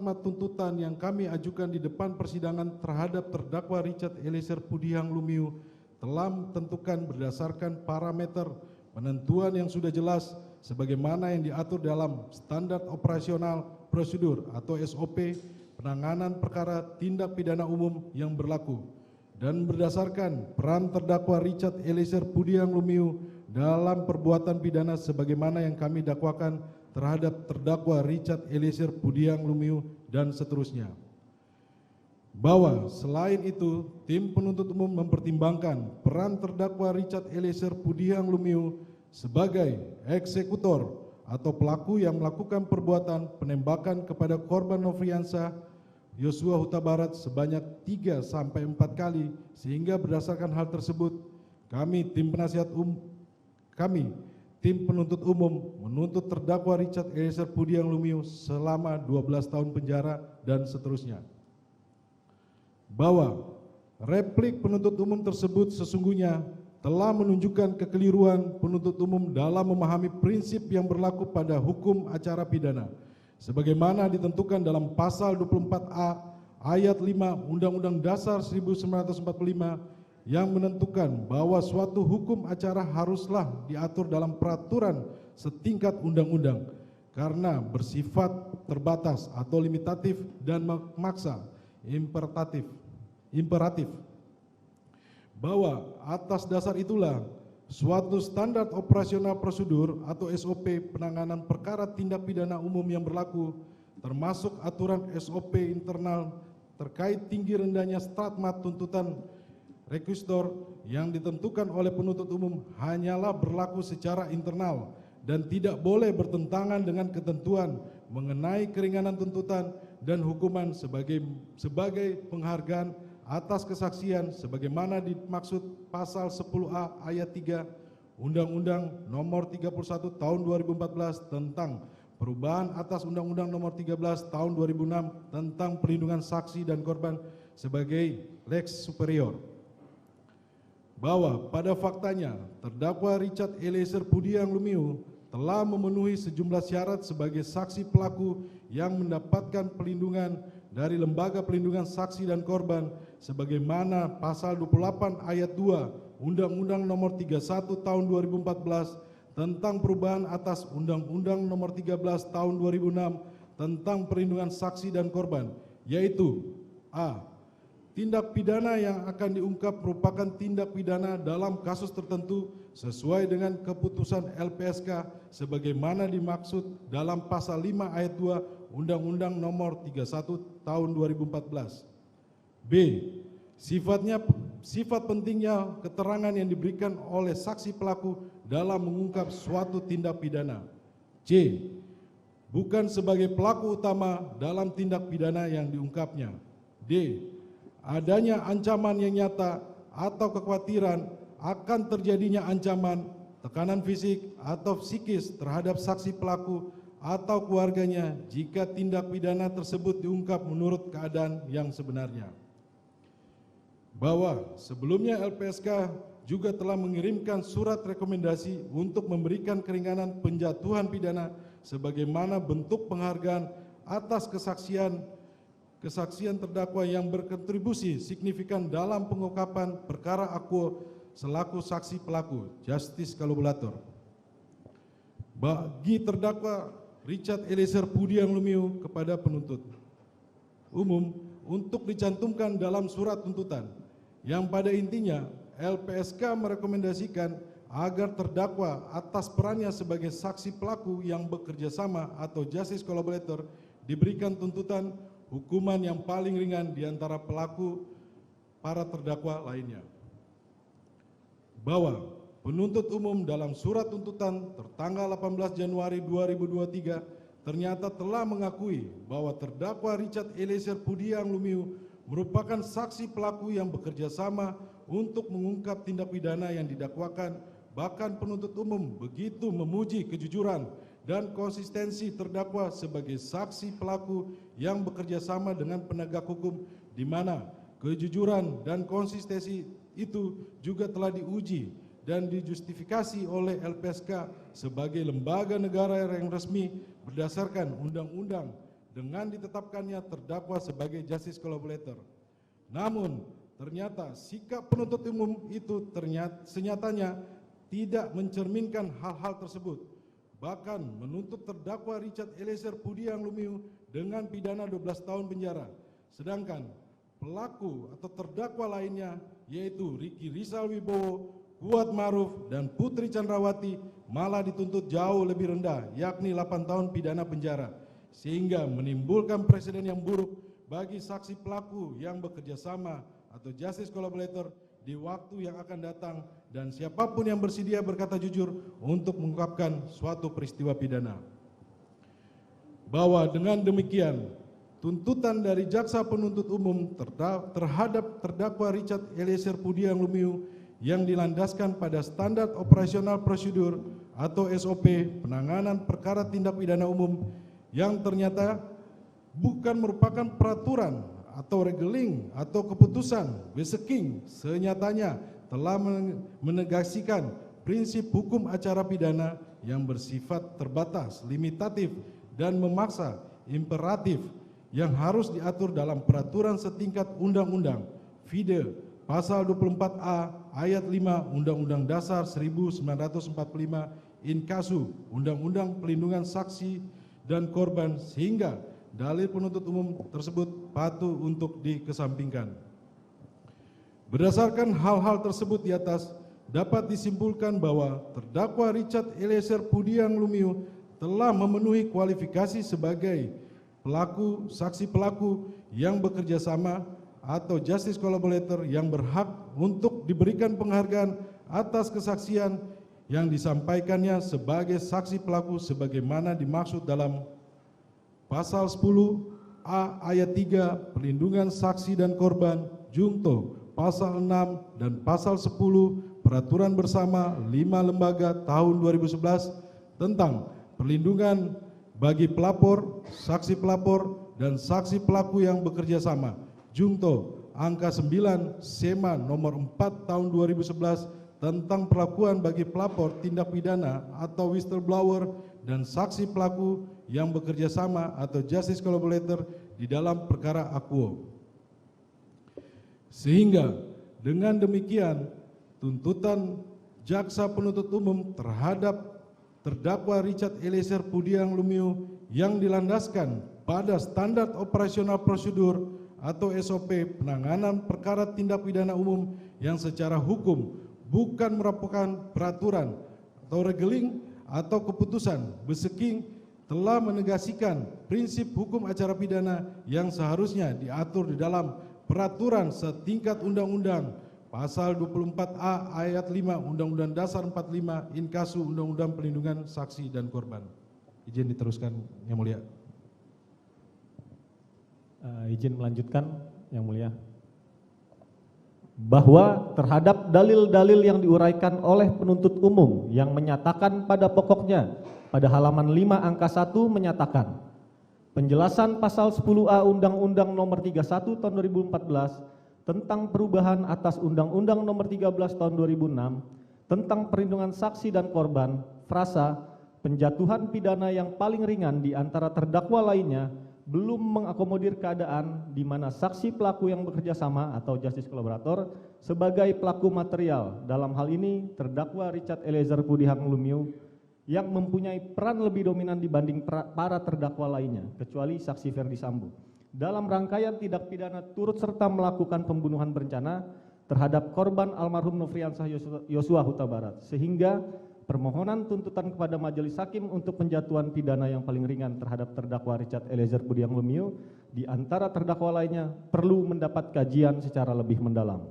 statmat tuntutan yang kami ajukan di depan persidangan terhadap terdakwa Richard Eliezer Pudihang Lumiu telah tentukan berdasarkan parameter penentuan yang sudah jelas sebagaimana yang diatur dalam Standar Operasional Prosedur atau SOP penanganan perkara tindak pidana umum yang berlaku, dan berdasarkan peran terdakwa Richard Eliezer Pudihang Lumiu dalam perbuatan pidana sebagaimana yang kami dakwakan terhadap terdakwa Richard Eliezer Pudihang Lumiu dan seterusnya. Bahwa selain itu, tim penuntut umum mempertimbangkan peran terdakwa Richard Eliezer Pudihang Lumiu sebagai eksekutor atau pelaku yang melakukan perbuatan penembakan kepada korban Nofriansah Yosua Huta Barat sebanyak 3-4 kali, sehingga berdasarkan hal tersebut tim penuntut umum menuntut terdakwa Richard Eliezer Pudihang Lumiu selama 12 tahun penjara dan seterusnya. Bahwa replik penuntut umum tersebut sesungguhnya telah menunjukkan kekeliruan penuntut umum dalam memahami prinsip yang berlaku pada hukum acara pidana sebagaimana ditentukan dalam pasal 24A ayat 5 Undang-Undang Dasar 1945 yang menentukan bahwa suatu hukum acara haruslah diatur dalam peraturan setingkat undang-undang karena bersifat terbatas atau limitatif dan memaksa imperatif. Bahwa atas dasar itulah suatu standar operasional prosedur atau SOP penanganan perkara tindak pidana umum yang berlaku, termasuk aturan SOP internal terkait tinggi rendahnya statmat tuntutan rekusitor yang ditentukan oleh penuntut umum hanyalah berlaku secara internal dan tidak boleh bertentangan dengan ketentuan mengenai keringanan tuntutan dan hukuman sebagai penghargaan atas kesaksian sebagaimana dimaksud pasal 10A ayat 3 Undang-Undang Nomor 31 Tahun 2014 tentang perubahan atas Undang-Undang Nomor 13 Tahun 2006 tentang perlindungan saksi dan korban sebagai lex superior. Bahwa pada faktanya terdakwa Richard Eliezer Pudihang Lumiu telah memenuhi sejumlah syarat sebagai saksi pelaku yang mendapatkan perlindungan dari Lembaga Perlindungan Saksi dan Korban sebagaimana pasal 28 ayat 2 Undang-Undang Nomor 31 Tahun 2014 tentang perubahan atas Undang-Undang Nomor 13 Tahun 2006 tentang perlindungan saksi dan korban, yaitu a. Tindak pidana yang akan diungkap merupakan tindak pidana dalam kasus tertentu sesuai dengan keputusan LPSK sebagaimana dimaksud dalam pasal 5 ayat 2 Undang-Undang Nomor 31 Tahun 2014. B. Sifat pentingnya keterangan yang diberikan oleh saksi pelaku dalam mengungkap suatu tindak pidana. C. Bukan sebagai pelaku utama dalam tindak pidana yang diungkapnya. D. Adanya ancaman yang nyata atau kekhawatiran akan terjadinya ancaman, tekanan fisik atau psikis terhadap saksi pelaku atau keluarganya jika tindak pidana tersebut diungkap menurut keadaan yang sebenarnya. Bahwa sebelumnya LPSK juga telah mengirimkan surat rekomendasi untuk memberikan keringanan penjatuhan pidana sebagaimana bentuk penghargaan atas kesaksian terdakwa yang berkontribusi signifikan dalam pengungkapan perkara akuo selaku saksi pelaku, justice collaborator. Bagi terdakwa Richard Eliezer Pudihang Lumiu kepada penuntut umum untuk dicantumkan dalam surat tuntutan yang pada intinya LPSK merekomendasikan agar terdakwa atas perannya sebagai saksi pelaku yang bekerja sama atau justice collaborator diberikan tuntutan hukuman yang paling ringan di antara pelaku para terdakwa lainnya. Bahwa penuntut umum dalam surat tuntutan tertanggal 18 Januari 2023 ternyata telah mengakui bahwa terdakwa Richard Eliezer Pudihang Lumiu merupakan saksi pelaku yang bekerja sama untuk mengungkap tindak pidana yang didakwakan. Bahkan penuntut umum begitu memuji kejujuran dan konsistensi terdakwa sebagai saksi pelaku yang bekerja sama dengan penegak hukum, di mana kejujuran dan konsistensi itu juga telah diuji dan dijustifikasi oleh LPSK sebagai lembaga negara yang resmi berdasarkan undang-undang dengan ditetapkannya terdakwa sebagai justice collaborator. Namun, ternyata sikap penuntut umum itu senyatanya tidak mencerminkan hal-hal tersebut, bahkan menuntut terdakwa Richard Eliezer Pudiang Lumiu dengan pidana 12 tahun penjara. Sedangkan pelaku atau terdakwa lainnya yaitu Ricky Rizal Wibowo, Kuat Maruf, dan Putri Chandrawati malah dituntut jauh lebih rendah, yakni 8 tahun pidana penjara, sehingga menimbulkan presiden yang buruk bagi saksi pelaku yang bekerja sama atau justice collaborator di waktu yang akan datang dan siapapun yang bersedia berkata jujur untuk mengungkapkan suatu peristiwa pidana. Bahwa dengan demikian, tuntutan dari jaksa penuntut umum terhadap terdakwa Richard Eliezer Pudiang Lumiu yang dilandaskan pada standar operasional prosedur atau SOP penanganan perkara tindak pidana umum yang ternyata bukan merupakan peraturan atau regeling atau keputusan beseking, senyatanya telah menegasikan prinsip hukum acara pidana yang bersifat terbatas, limitatif, dan memaksa imperatif yang harus diatur dalam peraturan setingkat undang-undang. Vide Pasal 24A Ayat 5 Undang-Undang Dasar 1945 Inkasu Undang-Undang Pelindungan Saksi dan Korban, sehingga dalil penuntut umum tersebut patut untuk dikesampingkan. Berdasarkan hal-hal tersebut di atas, dapat disimpulkan bahwa terdakwa Richard Eliezer Pudiang Lumiu telah memenuhi kualifikasi sebagai pelaku, saksi pelaku yang bekerja sama atau justice collaborator yang berhak untuk diberikan penghargaan atas kesaksian yang disampaikannya sebagai saksi pelaku sebagaimana dimaksud dalam Pasal 10A Ayat 3 Perlindungan Saksi dan Korban Jungto, Pasal 6 dan Pasal 10 Peraturan Bersama 5 Lembaga tahun 2011 tentang perlindungan bagi pelapor, saksi pelapor, dan saksi pelaku yang bekerja sama. Jungto angka 9 SEMA nomor 4 tahun 2011 tentang perlakuan bagi pelapor tindak pidana atau whistleblower dan saksi pelaku yang bekerja sama atau justice collaborator di dalam perkara akuo. Sehingga dengan demikian tuntutan jaksa penuntut umum terhadap terdakwa Richard Eliezer Pudiang Lumiu yang dilandaskan pada standar operasional prosedur atau SOP penanganan perkara tindak pidana umum yang secara hukum bukan merupakan peraturan atau regeling atau keputusan beseking, telah menegasikan prinsip hukum acara pidana yang seharusnya diatur di dalam peraturan setingkat undang-undang Pasal 24A Ayat 5 Undang-Undang Dasar 45 Inkasu Undang-Undang Pelindungan Saksi dan Korban. Izin diteruskan, Yang Mulia. Izin melanjutkan, Yang Mulia. Bahwa terhadap dalil-dalil yang diuraikan oleh penuntut umum yang menyatakan pada pokoknya pada halaman 5 angka 1 menyatakan penjelasan pasal 10A Undang-Undang nomor 31 tahun 2014 tentang perubahan atas Undang-Undang nomor 13 tahun 2006 tentang perlindungan saksi dan korban, frasa penjatuhan pidana yang paling ringan di antara terdakwa lainnya belum mengakomodir keadaan di mana saksi pelaku yang bekerja sama atau justice collaborator sebagai pelaku material, dalam hal ini terdakwa Richard Eliezer Pudiang Lumiu, yang mempunyai peran lebih dominan dibanding para terdakwa lainnya kecuali saksi Ferdi Sambo dalam rangkaian tindak pidana turut serta melakukan pembunuhan berencana terhadap korban almarhum Nofriansah Yosua Huta Barat, sehingga permohonan tuntutan kepada majelis hakim untuk penjatuhan pidana yang paling ringan terhadap terdakwa Richard Eliezer Pudiang Lumiu di antara terdakwa lainnya perlu mendapat kajian secara lebih mendalam.